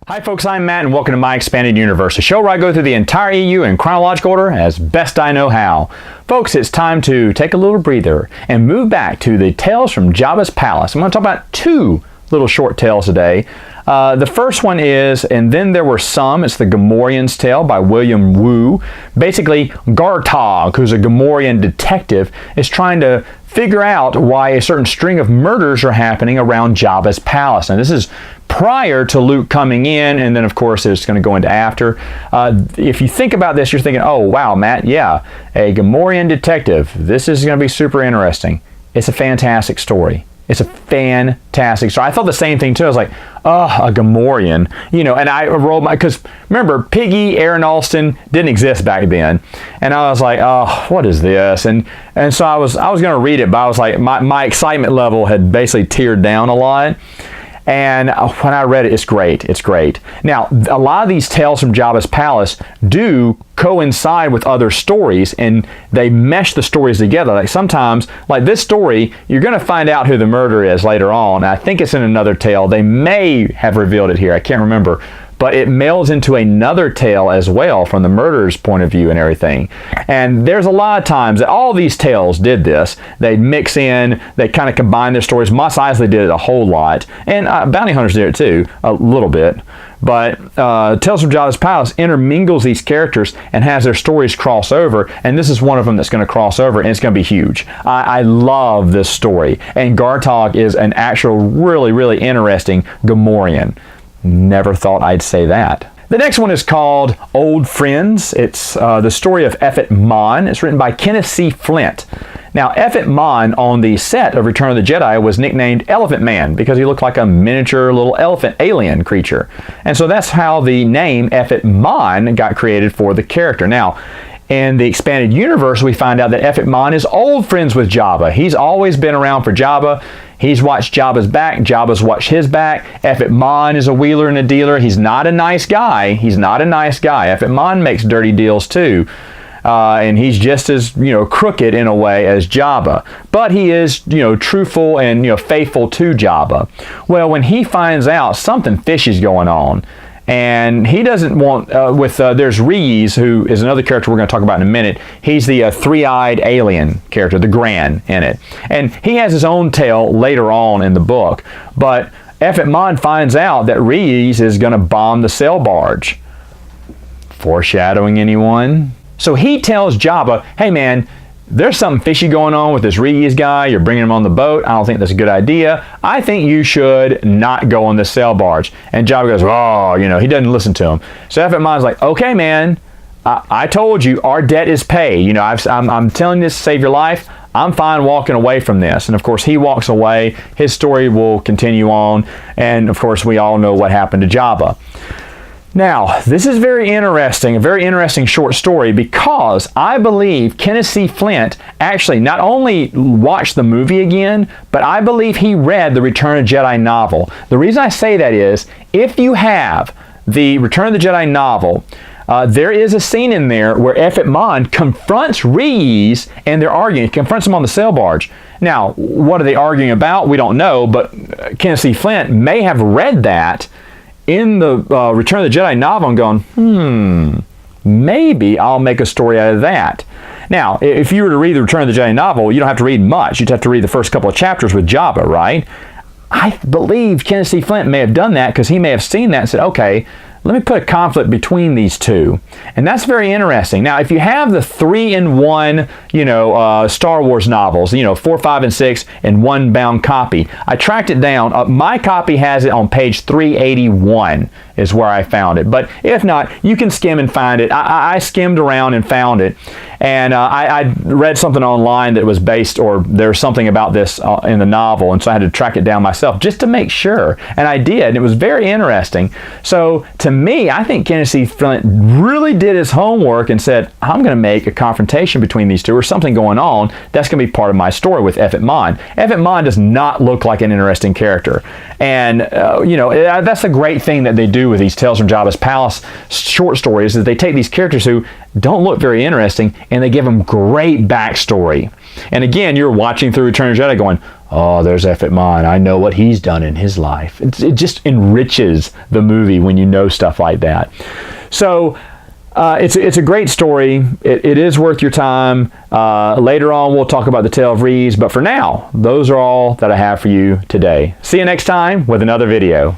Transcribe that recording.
Hi folks, I'm Matt and welcome to My Expanded Universe, a show where I go through the entire EU in chronological order as best I know how. Folks, it's time to take a little breather and move back to the tales from Jabba's palace. I'm going to talk about two little short tales today. The first one is, and then there were some, it's the Gamorrean's Tale by William Wu. Basically, Gartog, who's a Gamorrean detective, is trying to figure out why a certain string of murders are happening around Jabba's palace. And this is prior to Luke coming in, and then of course it's going to go into after. If you think about this, you're thinking, oh wow, Matt, yeah, a Gamorrean detective. This is going to be super interesting. It's a fantastic story. It's a fantastic story. I thought the same thing too. I was like, oh, a Gamorrean, you know, and I rolled my, because remember, Piggy, Aaron Alston didn't exist back then. And I was like, oh, what is this? And so I was going to read it, but I was like, my excitement level had basically tiered down a lot. And when I read it, it's great. It's great. Now, a lot of these tales from Jabba's palace do coincide with other stories, and they mesh the stories together. Like sometimes, like this story, you're going to find out who the murderer is later on. I think it's in another tale. They may have revealed it here. I can't remember. But it melds into another tale as well from the murderer's point of view and everything. And there's a lot of times that all these tales did this. They mix in, they kind of combine their stories. Mos Eisley did it a whole lot. And Bounty Hunters did it too, a little bit. But Tales from Jabba's Palace intermingles these characters and has their stories cross over. And this is one of them that's going to cross over, and it's going to be huge. I love this story. And Gartog is an actual really, really interesting Gamorrean. Never thought I'd say that. The next one is called Old Friends. It's the story of Effet Mon. It's written by Kenneth C. Flint. Now, Effet Mon on the set of Return of the Jedi was nicknamed Elephant Man because he looked like a miniature little elephant alien creature. And so that's how the name Effet Mon got created for the character. Now, in the expanded universe, we find out that Effet Mon is old friends with Jabba. He's always been around for Jabba. He's watched Jabba's back. Jabba's watched his back. Effet Mon is a wheeler and a dealer. He's not a nice guy. He's not a nice guy. Effet Mon makes dirty deals too. And he's just as, crooked in a way as Jabba. But he is, truthful and, faithful to Jabba. Well, when he finds out something fishy's going on, and he doesn't want, there's Reese, who is another character we're going to talk about in a minute. He's the three-eyed alien character, the Gran in it. And he has his own tale later on in the book. But Effet Mon finds out that Reese is going to bomb the sail barge. Foreshadowing anyone? So he tells Jabba, hey man, there's something fishy going on with this Reese guy. You're bringing him on the boat. I don't think that's a good idea. I think you should not go on this sail barge. And Jabba goes, oh, he doesn't listen to him. So Effet Mon's like, okay, man, I told you our debt is paid. I'm telling you this to save your life. I'm fine walking away from this. And of course, he walks away. His story will continue on. And of course, we all know what happened to Jabba. Now, this is very interesting, a very interesting short story, because I believe Kenneth C. Flint actually not only watched the movie again, but I believe he read the Return of the Jedi novel. The reason I say that is, if you have the Return of the Jedi novel, there is a scene in there where Effet Mon confronts Reese and they're arguing. He confronts him on the sail barge. Now, what are they arguing about? We don't know, but Kenneth C. Flint may have read that in the Return of the Jedi novel and going, maybe I'll make a story out of that. Now, if you were to read the Return of the Jedi novel, you don't have to read much. You'd have to read the first couple of chapters with Jabba, right? I believe Kenneth C. Flint may have done that because he may have seen that and said, okay, let me put a conflict between these two. And that's very interesting. Now, if you have the 3-in-1, Star Wars novels, 4, 5, and 6 in one bound copy, I tracked it down. My copy has it on page 381 is where I found it. But if not, you can skim and find it. I skimmed around and found it. And I read something online that was based, or there's something about this in the novel, and so I had to track it down myself just to make sure. And I did, and it was very interesting. So to me, I think Kenneth C. Flint really did his homework and said, I'm going to make a confrontation between these two, or something going on that's going to be part of my story with Effet Mon. Effet Mon does not look like an interesting character. And, that's a great thing that they do with these Tales from Jabba's Palace short stories, is they take these characters who don't look very interesting and they give them great backstory. And again, you're watching through Return of the Jedi going, oh, there's F. Mon. I know what he's done in his life. It just enriches the movie when you know stuff like that. So it's a great story. It is worth your time. Later on, we'll talk about the Tale of Reeves. But for now, those are all that I have for you today. See you next time with another video.